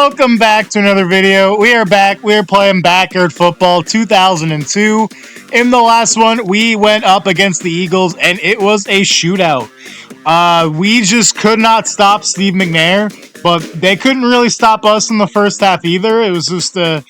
Welcome back to another video. We are back. We are playing Backyard Football 2002. In the last one, we went up against the Eagles, and it was a shootout. We just could not stop Steve McNair, but they couldn't really stop us in the first half either. It was just a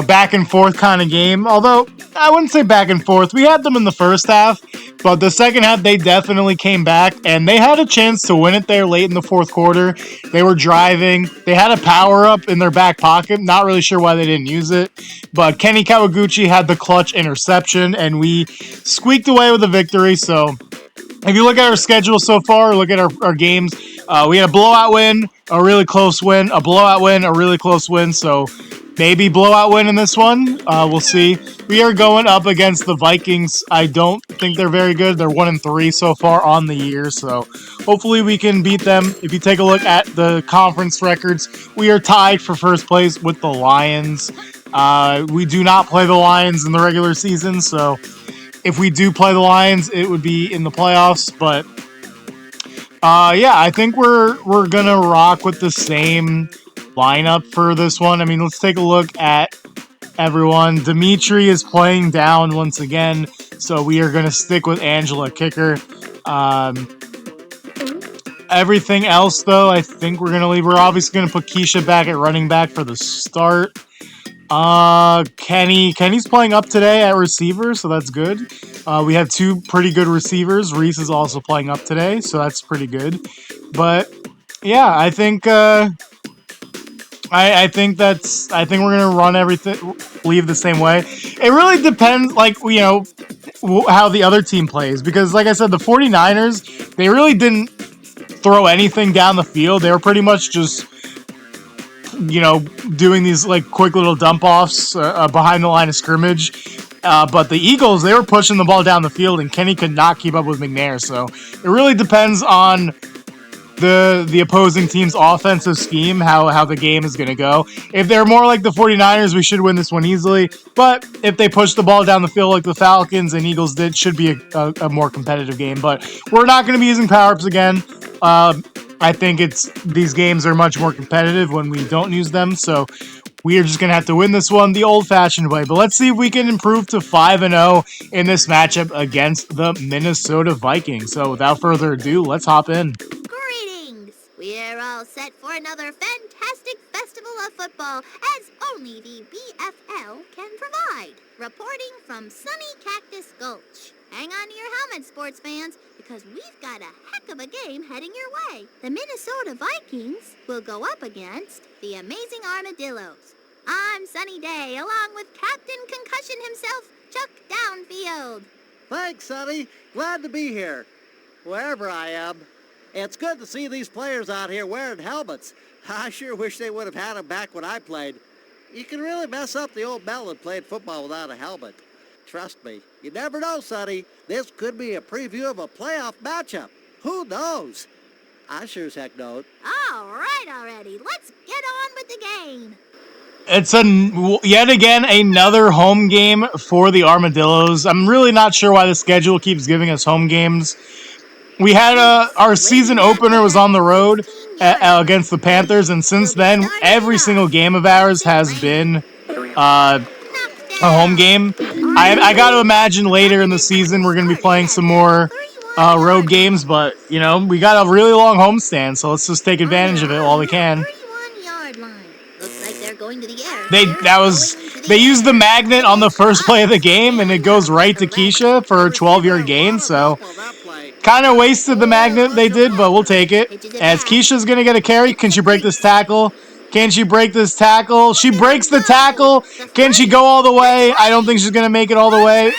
back and forth kind of game. Although, I wouldn't say back and forth. We had them in the first half, but the second half, they definitely came back, and they had a chance to win it there late in the fourth quarter. They were driving. They had a power-up in their back pocket. Not really sure why they didn't use it, but Kenny Kawaguchi had the clutch interception, and we squeaked away with a victory. So, if you look at our schedule so far, look at our games, we had a blowout win, a really close win, a blowout win, a really close win, so maybe blowout win in this one. We'll see. We are going up against the Vikings. I don't think they're very good. They're 1-3 so far on the year, so hopefully we can beat them. If you take a look at the conference records, we are tied for first place with the Lions. We do not play the Lions in the regular season, so if we do play the Lions, it would be in the playoffs. But yeah, I think we're gonna rock with the same lineup for this one. I mean, let's take a look at everyone. Dimitri is playing down once again, so we are gonna stick with Angela kicker. Everything else, though, I think we're gonna leave. We're obviously gonna put Keisha back at running back for the start. Kenny's playing up today at receiver, so that's good. We have two pretty good receivers. Reese is also playing up today, so that's pretty good. But yeah, I think I think we're gonna run everything, leave the same way. It really depends, how the other team plays, because like I said, the 49ers, they really didn't throw anything down the field. They were pretty much just doing these quick little dump offs behind the line of scrimmage. But the Eagles, they were pushing the ball down the field, and Kenny could not keep up with McNair. So it really depends on the opposing team's offensive scheme, how the game is going to go. If they're more like the 49ers, we should win this one easily. But if they push the ball down the field like the Falcons and Eagles did, should be a more competitive game. But we're not going to be using power-ups again. I think these games are much more competitive when we don't use them, so we are just going to have to win this one the old-fashioned way. But let's see if we can improve to 5-0 in this matchup against the Minnesota Vikings. So without further ado, let's hop in. Greetings! We're all set for another fantastic festival of football, as only the BFL can provide. Reporting from sunny Cactus Gulch. Hang on to your helmets, sports fans, because we've got a heck of a game heading your way. The Minnesota Vikings will go up against the amazing Armadillos. I'm Sunny Day, along with Captain Concussion himself, Chuck Downfield. Thanks, Sonny. Glad to be here, wherever I am. It's good to see these players out here wearing helmets. I sure wish they would have had them back when I played. You can really mess up the old melon playing football without a helmet. Trust me, you never know, Sonny. This could be a preview of a playoff matchup. Who knows? I sure as heck don't. All right already. Let's get on with the game. It's yet again another home game for the Armadillos. I'm really not sure why the schedule keeps giving us home games. We had our season opener was on the road against the Panthers, and since then, every single game of ours has been a home game. I got to imagine later in the season we're going to be playing some more road games, but we got a really long homestand, so let's just take advantage of it while we can. 31-yard line. Looks like they're going to the air. They used the magnet on the first play of the game, and it goes right to Keisha for a 12-yard gain, so kind of wasted the magnet they did, but we'll take it. As Keisha's going to get a carry, can she break this tackle? Can she break this tackle? She breaks the tackle. Can she go all the way? I don't think she's going to make it all the way.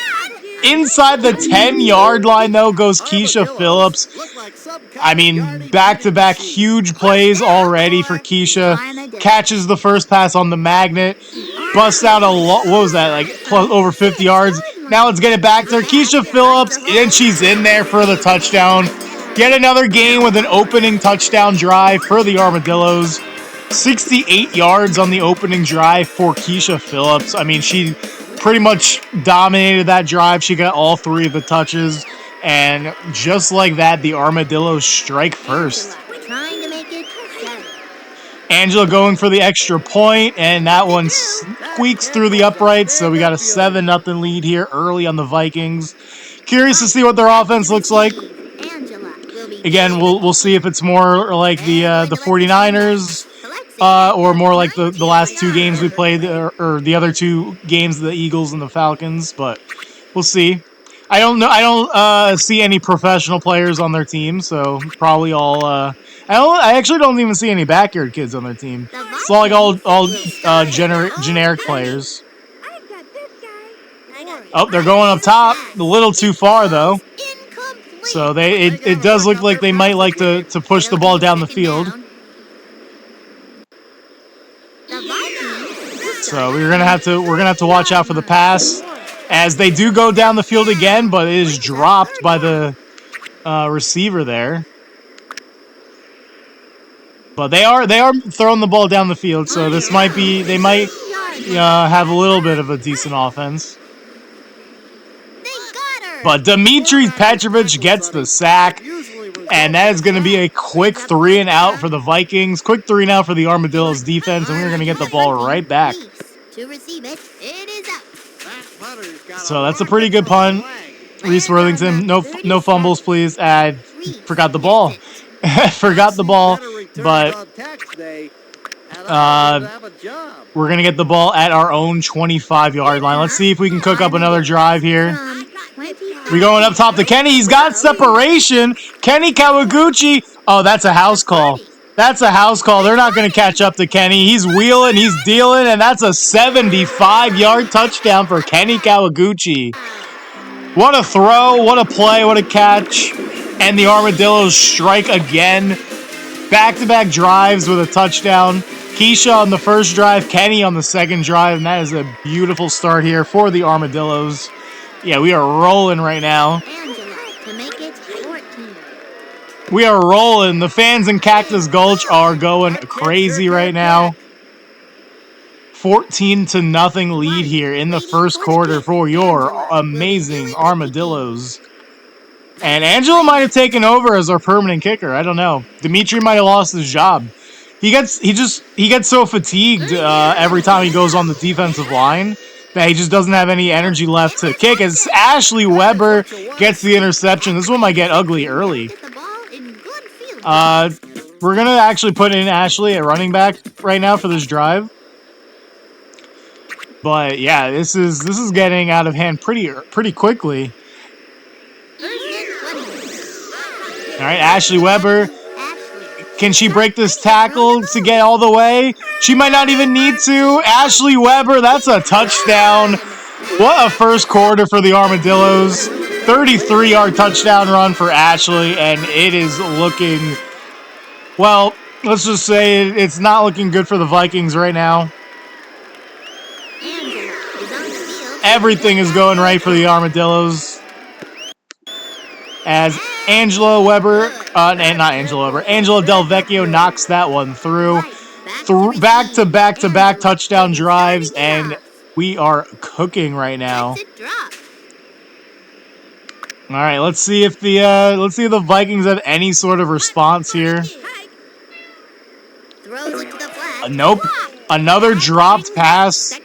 Inside the 10-yard line, though, goes Keisha Phillips. I mean, back-to-back huge plays already for Keisha. Catches the first pass on the magnet. Busts out what was that, over 50 yards. Now let's get it back there. Keisha Phillips, and she's in there for the touchdown. Yet another game with an opening touchdown drive for the Armadillos. 68 yards on the opening drive for Keisha Phillips. I mean, she pretty much dominated that drive. She got all three of the touches. And just like that, the Armadillos strike first. Trying to make it 7. Angela going for the extra point, and that one squeaks through the uprights, so we got a 7-0 lead here early on the Vikings. Curious to see what their offense looks like. Again, we'll see if it's more like the 49ers, or more like the last two games we played, or the other two games, the Eagles and the Falcons, but we'll see. I don't know. I don't see any professional players on their team, so probably all. I actually don't even see any backyard kids on their team. It's like all generic players. Oh, they're going up top. A little too far though. So it does look like they might like to push the ball down the field. So we're gonna have to watch out for the pass, as they do go down the field again, but it is dropped by the receiver there. But they are throwing the ball down the field, so this might be, they might have a little bit of a decent offense. But Dmitry Petrovich gets the sack, and that is going to be a quick 3-and-out for the Vikings. Quick 3-and-out for the Armadillos defense, and we're going to get the ball right back. So that's a pretty good punt. Reese Worthington, no fumbles, please. I forgot the ball. Forgot the ball, but we're going to get the ball at our own 25-yard line. Let's see if we can cook up another drive here. We're going up top to Kenny. He's got separation. Kenny Kawaguchi. Oh, that's a house call. That's a house call. They're not going to catch up to Kenny. He's wheeling, he's dealing, and that's a 75-yard touchdown for Kenny Kawaguchi. What a throw, what a play, what a catch. And the Armadillos strike again. Back-to-back drives with a touchdown. Keisha on the first drive, Kenny on the second drive, and that is a beautiful start here for the Armadillos. Yeah, we are rolling right now. We are rolling. The fans in Cactus Gulch are going crazy right now. 14-0 lead here in the first quarter for your amazing Armadillos. And Angelo might have taken over as our permanent kicker. I don't know. Dimitri might have lost his job. He gets so fatigued every time he goes on the defensive line that he just doesn't have any energy left to kick. As Ashley Weber gets the interception. This one might get ugly early. We're gonna actually put in Ashley at running back right now for this drive. But yeah, this is getting out of hand pretty quickly. All right, Ashley Weber. Can she break this tackle to get all the way? She might not even need to. Ashley Weber, that's a touchdown. What a first quarter for the Armadillos. 33-yard touchdown run for Ashley, and it is looking, well, let's just say it's not looking good for the Vikings right now. Everything is going right for the Armadillos. As Angela Weber, Angela Del Vecchio knocks that one through. Back-to-back touchdown drives, and we are cooking right now. All right, let's see if the Vikings have any sort of response here. Nope. Another dropped pass.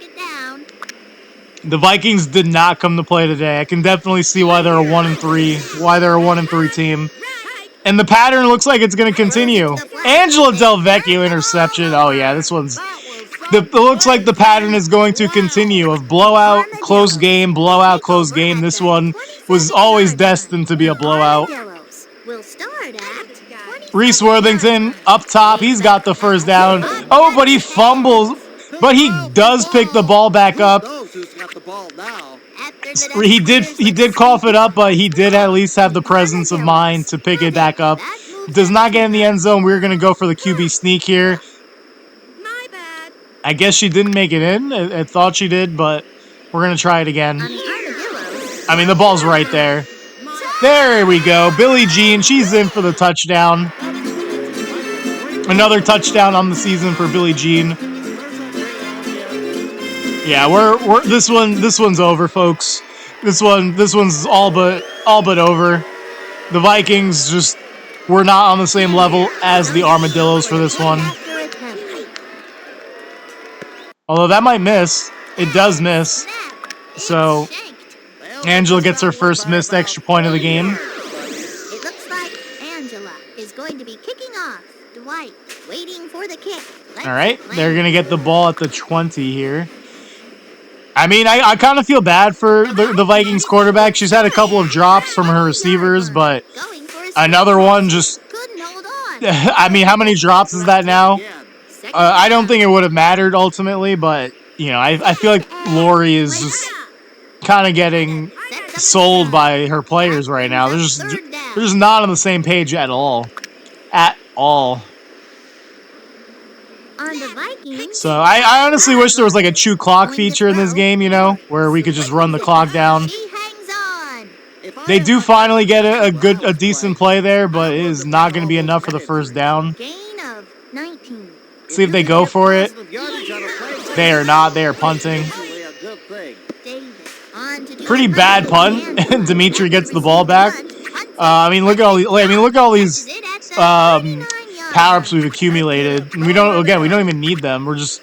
The Vikings did not come to play today. I can definitely see why they're a 1-3. Why they're a 1-3 team. And the pattern looks like it's going to continue. Angela Del Vecchio interception. Oh yeah, this one's. It looks like the pattern is going to continue of blowout, close game, blowout, close game. This one was always destined to be a blowout. Reese Worthington up top. He's got the first down. Oh, but he fumbles. But he does pick the ball back up. He did cough it up, but he did at least have the presence of mind to pick it back up. Does not get in the end zone. We're going to go for the QB sneak here. I guess she didn't make it in. I thought she did, but we're going to try it again. I mean, the ball's right there. There we go. Billie Jean, she's in for the touchdown. Another touchdown on the season for Billie Jean. Yeah, we're this one's over, folks. This one's all but over. The Vikings just were not on the same level as the Armadillos for this one. Although that might miss. It does miss. Snap. It's So shanked. Well, Angela this gets her got won first by missed about extra point of the 40 game. yards, but It looks like Angela is going to be kicking off. Dwight waiting for the kick. All right, they're going to get the ball at the 20 here. I mean, I kind of feel bad for the Vikings quarterback. She's had a couple of drops from her receivers, but Going for a another one just... couldn't hold on. I mean, how many drops is that now? again. Second I don't down. think it would have mattered ultimately, but, you know, I feel like Lori is just kind of getting Sets up the sold snap. by her players right now. They're just not on the same page at all. At all. On the Vikings. So I honestly wish there was like a chew clock feature in this game, you know, where we could just run the clock down. She hangs on. If I They had do my finally get confidence in a Brown's decent play, play there, but I it would is have not been going to be all enough for the over first it. down. Gain of 19. See if you they can go get for it. positive yardage on a play They are like not. that, They are it's punting. usually a good thing. Davis on to do Pretty it bad right. punt. And Dimitri gets the receive ball back. punt. Punts it. I mean, look at all these. I mean, look at all these Catches it at the um, 39-yard power ups line. we've accumulated. And we don't. Again, we don't even need them. We're just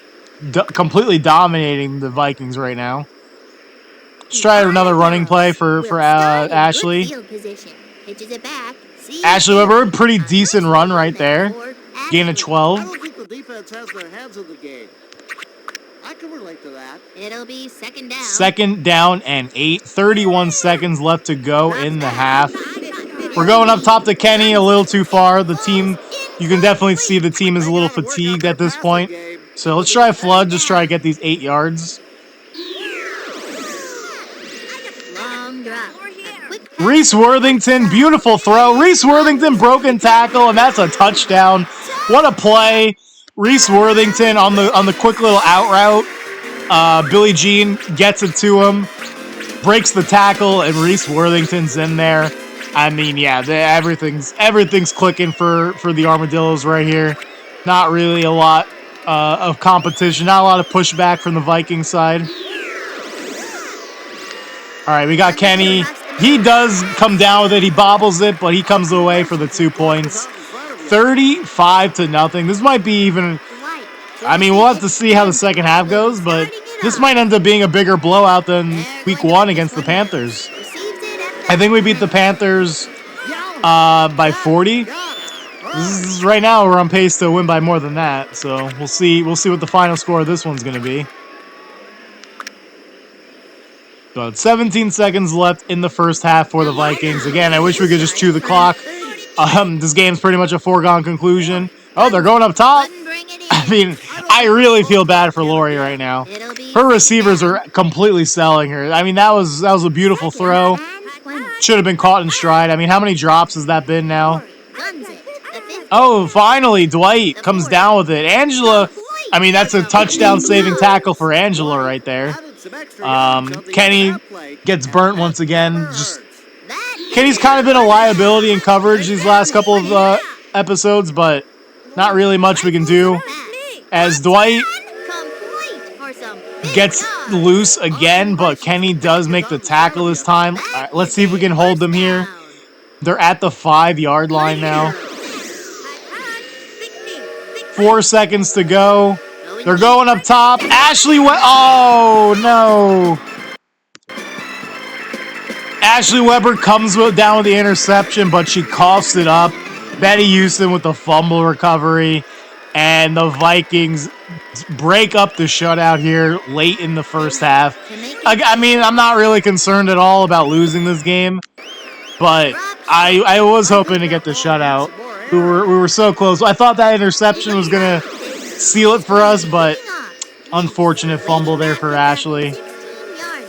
completely dominating the Vikings right now. Let's try another running play for Ashley. Field position. Pitches it back. See Ashley it. Weber, pretty A decent nice run run right there. for Gain of Ashley. 12. I don't think the defense has their hands in the game. I can relate to that. It'll be second down. Second down and 8. 31 seconds left to go in the half. We're going up top to Kenny a little too far. The team, you can definitely see the team is a They little gotta work out fatigued their at this passing point. game. So let's try a flood. Just try to get these 8 yards. Long drop. A quick pass. Reese Worthington, beautiful throw. Reese Worthington, broken tackle, and that's a touchdown. What a play. Reese Worthington on the quick little out route. Billie Jean gets it to him, breaks the tackle, and Reese Worthington's in there. I mean, yeah, everything's clicking for the Armadillos right here. Not really a lot of competition, not a lot of pushback from the Viking side. All right, we got Kenny. He does come down with it. He bobbles it, but he comes away for the 2 points. 35-0. This might be even... Dwight. I mean, we'll have to see how the second half goes, but this might end up being a bigger blowout than week 1 against the Panthers. Receives it at I think we beat the Panthers by 40. Right now, we're on pace to win by more than that, so we'll see what the final score of this one's going to be. But 17 seconds left in the first half for the Vikings. Again, I wish we could just chew the clock. This game's pretty much a foregone conclusion. Oh, they're going up top. Couldn't bring it in. I mean, I really feel bad for Lori right now. It'll be Her receivers second are completely selling her. I mean, that was a beautiful throw. down and 20. Should have been caught in stride. I mean, how many drops has that been now? Guns it. The 50. Oh, finally, Dwight comes down with it. Angela, I mean, that's a touchdown-saving tackle for Angela right there. Added some extra yards on the Kenny end of that play, gets and burnt that once again. burns. Just That Kenny's kind of been a liability in coverage these last couple of episodes, but not really much we can do. As Dwight complete for some big gets yards. loose again, but Kenny does make the tackle this time. All right, let's see if we can hold them here. They're at the 5-yard line now. 4 seconds to go. They're going up top. Ashley oh, no. Ashley Weber comes down with the interception, but she coughs it up. Betty Houston with the fumble recovery. And the Vikings break up the shutout here late in the first half. I mean, I'm not really concerned at all about losing this game, but I was hoping to get the shutout. We were so close. I thought that interception was going to seal it for us, but unfortunate fumble there for Ashley.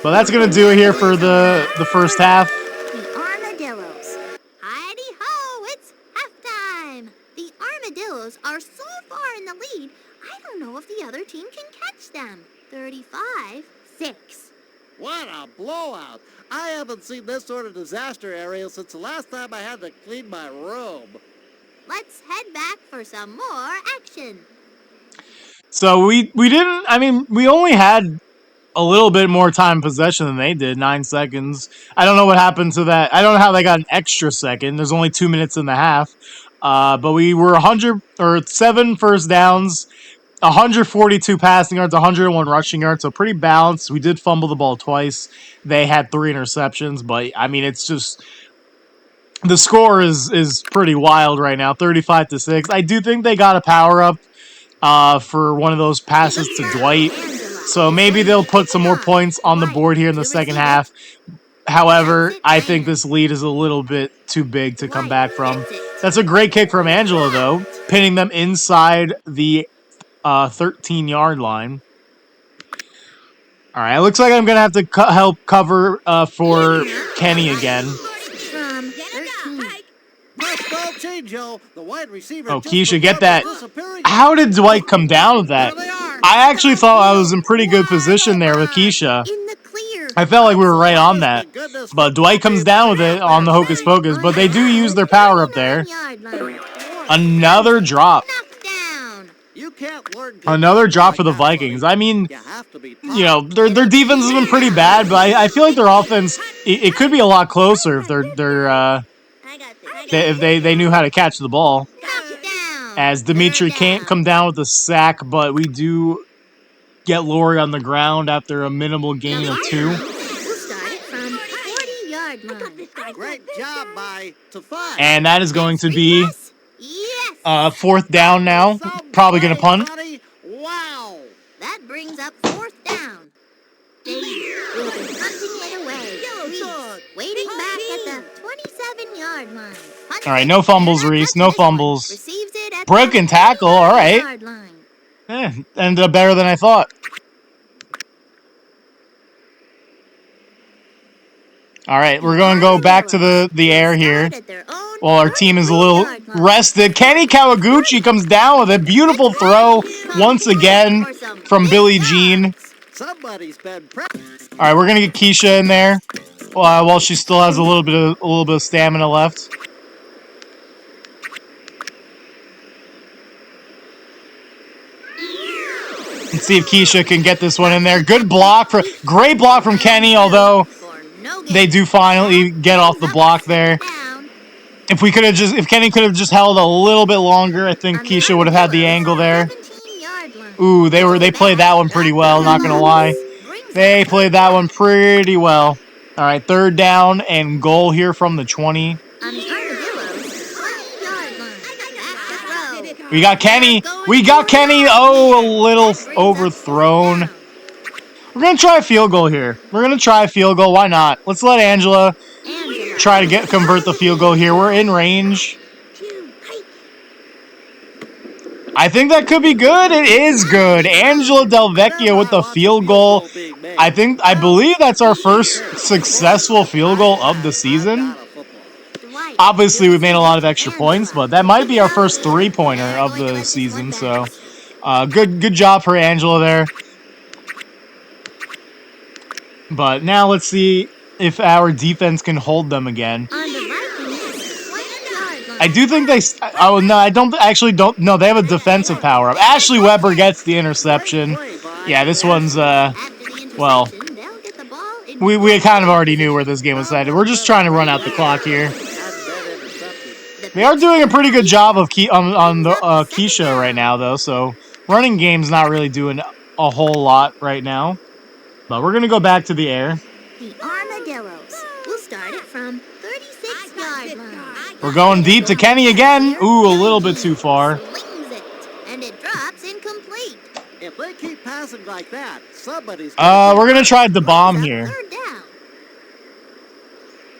But that's going to do it here for the first half. The Armadillos. Heidi-ho, it's halftime. The Armadillos are so far in the lead, I don't know if the other team can catch them. 35-6. What a blowout. I haven't seen this sort of disaster area since the last time I had to clean my room. Let's head back for some more action. So we didn't, I mean, we only had a little bit more time possession than they did, 9 seconds. I don't know what happened to that. I don't know how they got an extra second. There's only 2 minutes in the half. But we were 7 first downs. 142 passing yards, 101 rushing yards, so pretty balanced. We did fumble the ball twice. They had 3 interceptions, but I mean, it's just the score is pretty wild right now, 35-6. I do think they got a power up for one of those passes to Dwight, so maybe they'll put some more points on the board here in the second half. However, I think this lead is a little bit too big to come back from. That's a great kick from Angela, though, pinning them inside the 13-yard line. All right, it looks like I'm going to have to help cover for Kenny again. Oh, Keisha, get that. How did Dwight come down with that? I actually thought I was in pretty good position there with Keisha. I felt like we were right on that. But Dwight comes down with it on the Hocus Pocus, but they do use their power up there. Another drop. Another drop for the Vikings. I mean, you know, their defense has been pretty bad, but I feel like their offense, it could be a lot closer if they knew how to catch the ball. As Dimitri can't come down with a sack, but we do get Lori on the ground after a minimal gain of 2. Great job by Tafai. And that is going to be 4th down now. Probably going to punt. Wow. That brings up 4th down. They will be punting it away. Waiting back at the 27-yard line. All right, no fumbles, Reese. No fumbles. Broken tackle. All right. Ended up better than I thought. All right, we're going to go back to the air here. Well, our team is a little rested. Kenny Kawaguchi comes down with a beautiful throw once again from Billie Jean. All right, we're going to get Keisha in there while she still has a little bit of stamina left. Let's see if Keisha can get this one in there. Great block from Kenny, although they do finally get off the block there. If Kenny could have just held a little bit longer, I think Keisha would have had the angle there. Ooh, they played that one pretty well, not gonna lie. They played that one pretty well. All right, 3rd down and goal here from the 20. We got Kenny. Oh, a little overthrown. We're going to try a field goal here. Why not? Let's let Angela try to convert the field goal here. We're in range. I think that could be good. It is good. Angela Del Vecchio with the field goal. I believe that's our first successful field goal of the season. Obviously, we made a lot of extra points, but that might be our first 3-pointer of the season. So, good job for Angela there. But now let's see if our defense can hold them again. I do think they... Oh, no, I don't... Actually, don't... No, they have a defensive power-up. Ashley Weber gets the interception. Yeah, this one's... Well... We kind of already knew where this game was headed. We're just trying to run out the clock here. They are doing a pretty good job of on the Keisha right now, though. So, running game's not really doing a whole lot right now. But we're going to go back to the air. The Armadillos. We'll start it from 36-yard line. We're going deep to Kenny again. Ooh, a little bit too far. And it drops incomplete. If they keep passing like that, somebody's... We're going to try the bomb here. 3rd down.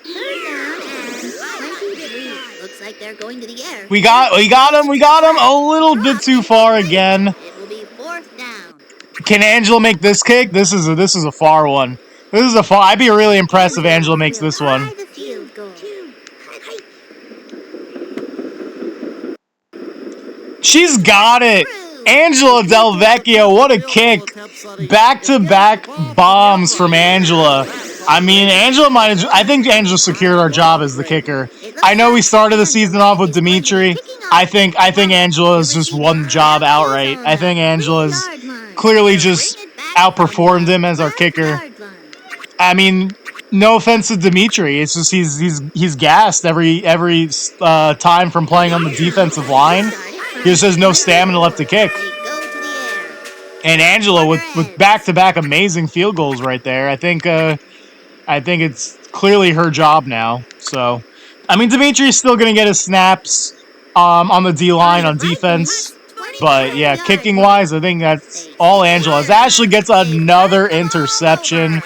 3rd down and 23. Looks like they're going to the air. We got him. A little bit too far again. It will be 4th down. Can Angela make this kick? This is a far one. I'd be really impressed if Angela makes this one. She's got it. Angela Del Vecchio, what a kick. Back-to-back bombs from Angela. I mean, I think Angela secured our job as the kicker. I know we started the season off with Dimitri. I think Angela's just won the job outright. I think Angela's clearly just outperformed him as our kicker. I mean, no offense to Dimitri, it's just he's gassed every time from playing on the defensive line. He just has no stamina left to kick. And Angela with back-to-back amazing field goals right there. I think it's clearly her job now. So, I mean, Dimitri's still going to get his snaps on the D-line on defense. But, yeah, kicking-wise, I think that's all Angela. As Ashley gets another interception.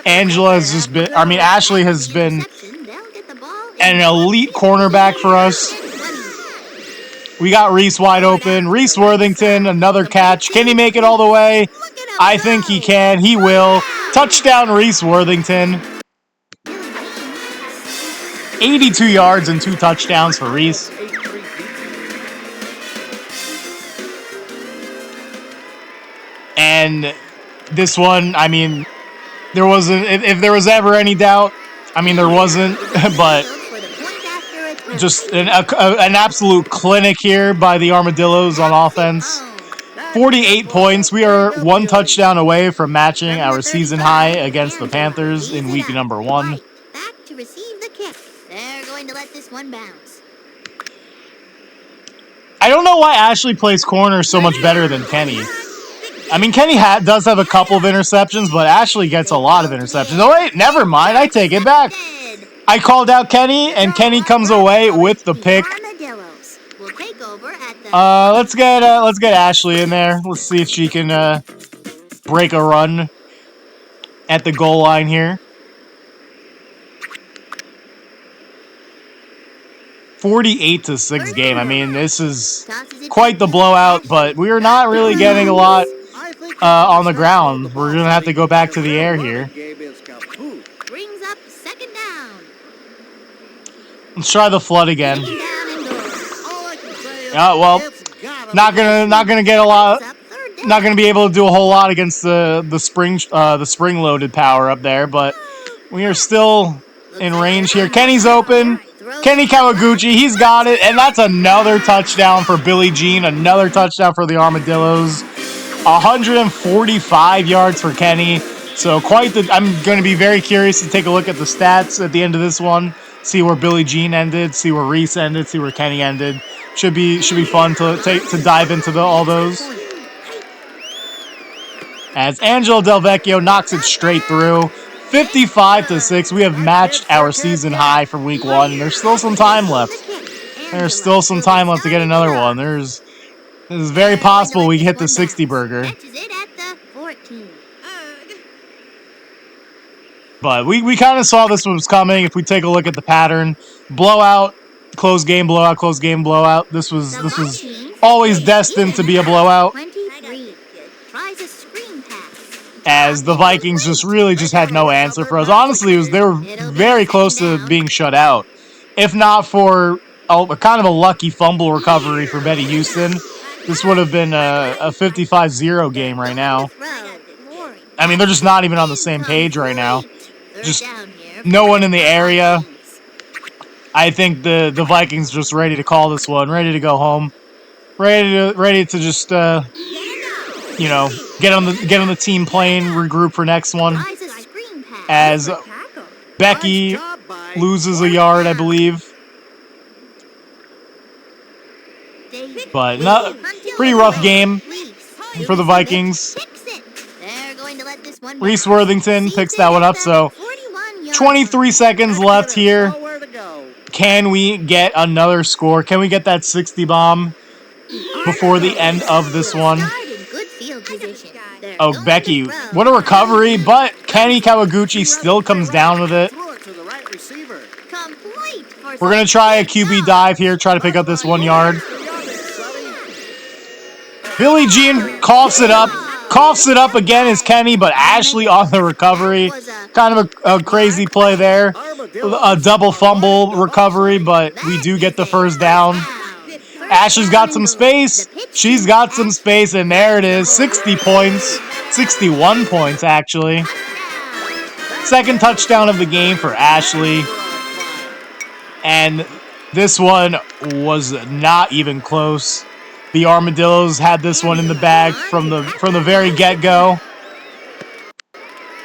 Angela has just been, I mean, Ashley has been an elite cornerback for us. We got Reese wide open. Reese Worthington, another catch. Can he make it all the way? I think he can. He will. Touchdown, Reese Worthington. 82 yards and 2 touchdowns for Reese. And this one, I mean, there wasn't, if there was ever any doubt, I mean, there wasn't, but just an absolute clinic here by the Armadillos on offense. 48 points. We are 1 touchdown away from matching our season high against the Panthers in week number 1. Back to receive the kick. They're going to let this one bounce. I don't know why Ashley plays corner so much better than Kenny. I mean, Kenny does have a couple of interceptions, but Ashley gets a lot of interceptions. Oh, wait, never mind. I take it back. I called out Kenny, and Kenny comes away with the pick. Let's get Ashley in there. Let's see if she can break a run at the goal line here. 48-6 game. I mean, this is quite the blowout, but we are not really getting a lot on the ground. We're gonna have to go back to the air here. Brings up second down. Let's try the flood again. Well, not gonna get a lot. Not gonna be able to do a whole lot against the spring loaded power up there, but we are still in range here. Kenny's open. Kenny Kawaguchi, he's got it, and that's another touchdown for Billie Jean. Another touchdown for the Armadillos. 145 yards for Kenny. So I'm going to be very curious to take a look at the stats at the end of this one. See where Billie Jean ended, see where Reese ended, see where Kenny ended. Should be fun to dive into all those. As Angelo Del Vecchio knocks it straight through. 55-6. We have matched our season high from week 1. And there's still some time left. There's still some time left to get another one. It's very possible we hit the 60 burger. But we kind of saw this one was coming. If we take a look at the pattern, blowout, close game, blowout, close game, blowout. This was always destined to be a blowout. As the Vikings just had no answer for us. Honestly, they were very close to being shut out. If not for a kind of a lucky fumble recovery for Betty Houston, this would have been a 55-0 game right now. I mean, they're just not even on the same page right now. Just no one in the area. I think the Vikings just ready to call this one, ready to go home, ready to just get on the team plane, regroup for next one. As Becky loses a yard, I believe. But pretty rough game for the Vikings. Reese Worthington picks that one up, so 23 seconds left here. Can we get another score? Can we get that 60 bomb before the end of this one? Oh, Becky, what a recovery, but Kenny Kawaguchi still comes down with it. We're going to try a QB dive here, try to pick up this 1 yard. Billie Jean coughs it up again is Kenny, but Ashley on the recovery. Kind of a crazy play there. A double fumble recovery, but we do get the first down. Ashley's got some space. She's got some space, and there it is. 60 points. 61 points, actually. Second touchdown of the game for Ashley. And this one was not even close. The Armadillos had this one in the bag from the very get-go.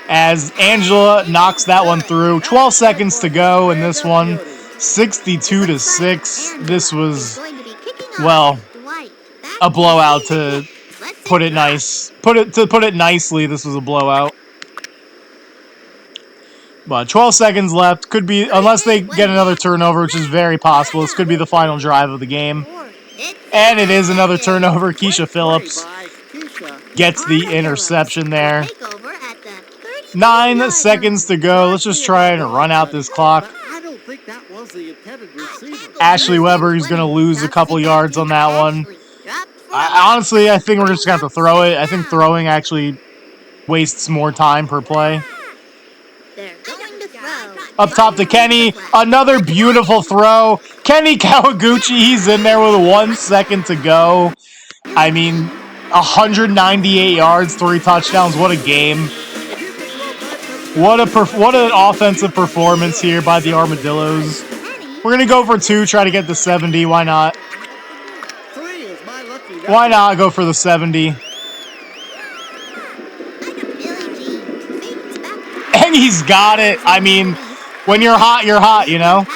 As Angela knocks that one through. 12 seconds to go in this one. 62-6. This was, well, a blowout to put it nice. Put it nicely, this was a blowout. But 12 seconds left. Could be, unless they get another turnover, which is very possible. This could be the final drive of the game. And it is another turnover. Keisha Phillips gets the interception there. 9 seconds to go. Let's just try and run out this clock. I don't think that was the intended receiver. Ashley Weber, he's going to lose a couple yards on that one. Honestly, I think we're just going to have to throw it. I think throwing actually wastes more time per play. Up top to Kenny. Another beautiful throw. Kenny Kawaguchi, he's in there with 1 second to go. I mean, 198 yards, 3 touchdowns. What a game. What an offensive performance here by the Armadillos. We're going to go for 2, try to get the 70. Why not? Why not go for the 70? And he's got it. I mean, when you're hot, you know?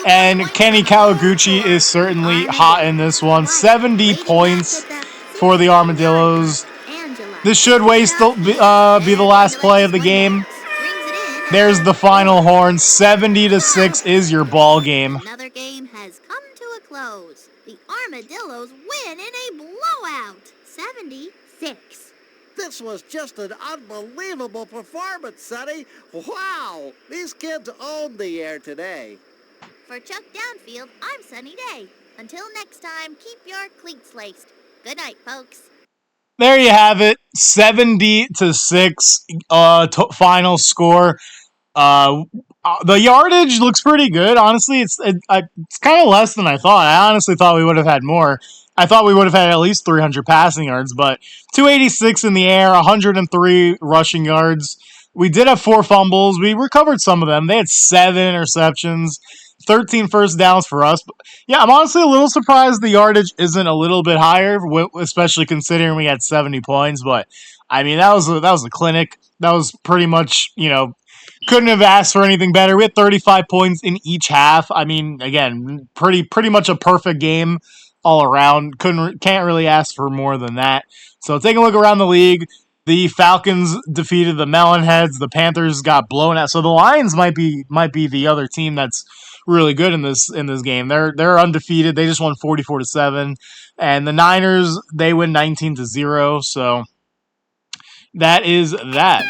And Kenny Kawaguchi is certainly hot in this one. 70 points for the Armadillos. This should be the last play of the game. There's the final horn. 70-6 is your ball game. Another game has come to a close. The Armadillos win in a blowout. 76. This was just an unbelievable performance, Sonny. Wow, these kids owned the air today. For Chuck Downfield, I'm Sunny Day. Until next time, keep your cleats laced. Good night, folks. There you have it. 70-6 final score. The yardage looks pretty good. Honestly, it's kind of less than I thought. I honestly thought we would have had more. I thought we would have had at least 300 passing yards, but 286 in the air, 103 rushing yards. We did have 4 fumbles. We recovered some of them. They had 7 interceptions, 13 first downs for us. But yeah, I'm honestly a little surprised the yardage isn't a little bit higher, especially considering we had 70 points. But I mean, that was a clinic. That was pretty much, couldn't have asked for anything better. We had 35 points in each half. I mean, again, pretty much a perfect game all around. Can't really ask for more than that. So take a look around the league. The Falcons defeated the Melonheads. The Panthers got blown out. So the Lions might be the other team that's really good in this game. They're undefeated. They just won 44-7. And the Niners, they win 19-0. So that is that.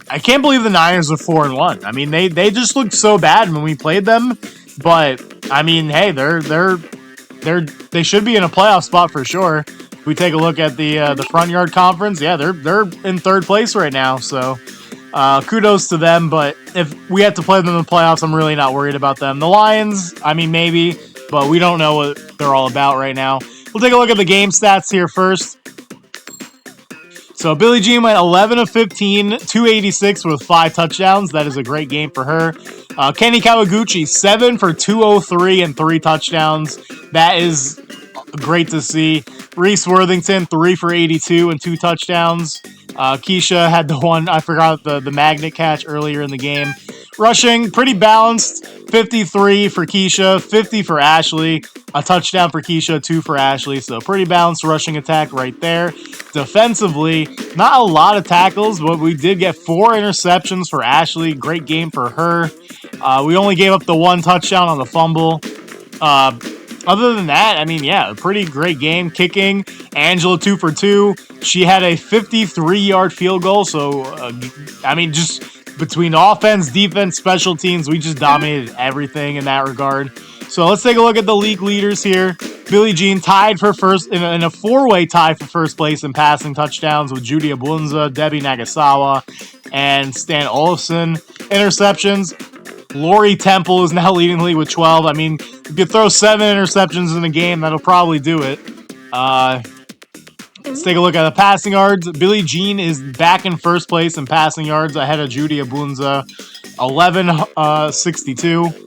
I can't believe the Niners are 4-1. I mean, they just looked so bad when we played them. But I mean, hey, they should be in a playoff spot for sure. If we take a look at the front yard conference, yeah, they're in 3rd place right now. So kudos to them. But if we have to play them in the playoffs, I'm really not worried about them. The Lions, I mean, maybe, but we don't know what they're all about right now. We'll take a look at the game stats here first. So Billie Jean went 11 of 15, 286 with 5 touchdowns. That is a great game for her. Kenny Kawaguchi, 7 for 203 and 3 touchdowns. That is great to see. Reese Worthington, 3 for 82 and 2 touchdowns. Keisha had the one, I forgot the magnet catch earlier in the game. Rushing, pretty balanced. 53 for Keisha, 50 for Ashley. A touchdown for Keisha, 2 for Ashley. So pretty balanced rushing attack right there. Defensively, not a lot of tackles, but we did get 4 interceptions for Ashley. Great game for her. We only gave up the 1 touchdown on the fumble. Other than that, I mean, yeah, a pretty great game. Kicking, Angela 2 for 2. She had a 53-yard field goal. So, I mean, just between offense, defense, special teams, we just dominated everything in that regard. So let's take a look at the league leaders here. Billie Jean tied for first in a 4-way tie for first place in passing touchdowns with Judy Abunza, Debbie Nagasawa, and Stan Olafson. Interceptions, Lori Temple is now leading the league with 12. I mean, if you throw 7 interceptions in a game, that'll probably do it. Let's take a look at the passing yards. Billie Jean is back in first place in passing yards ahead of Judy Abunza, 1162.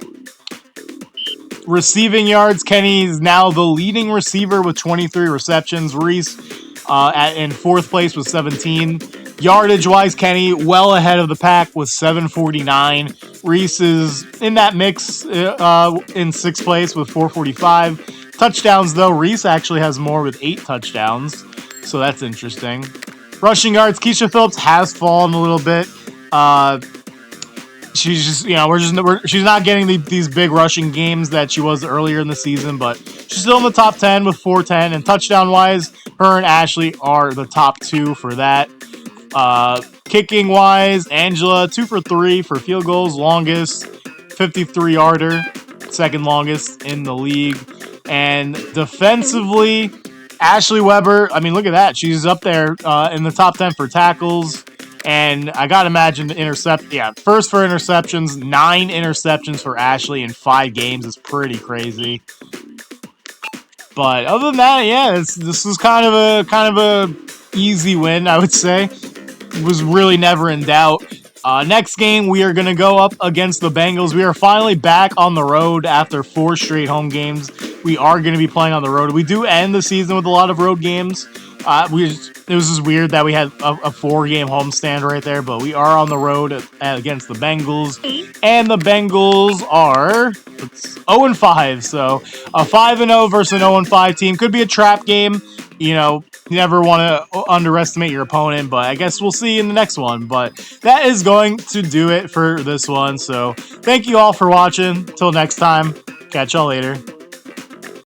Receiving yards, Kenny is now the leading receiver with 23 receptions. Reese in 4th place with 17. Yardage-wise, Kenny well ahead of the pack with 749. Reese is in that mix in 6th place with 445. Touchdowns, though, Reese actually has more with 8 touchdowns. So that's interesting. Rushing yards, Keisha Phillips has fallen a little bit. She's just, she's not getting these big rushing games that she was earlier in the season, but she's still in the top 10 with 410. And touchdown wise, her and Ashley are the top 2 for that. Kicking wise, Angela 2 for 3 for field goals, longest 53-yarder, second longest in the league. And defensively, Ashley Weber, I mean, look at that. She's up there in the top 10 for tackles. And I got to imagine the first for interceptions, 9 interceptions for Ashley in 5 games is pretty crazy. But other than that, yeah, this was kind of a easy win, I would say. It was really never in doubt. Next game, we are going to go up against the Bengals. We are finally back on the road after 4 straight home games. We are going to be playing on the road. We do end the season with a lot of road games. It was just weird that we had a 4-game homestand right there, but we are on the road against the Bengals, and the Bengals are 0-5, so a 5-0 versus an 0-5 team could be a trap game. You never want to underestimate your opponent, but I guess we'll see in the next one. But that is going to do it for this one, so thank you all for watching. Till next time, catch y'all later.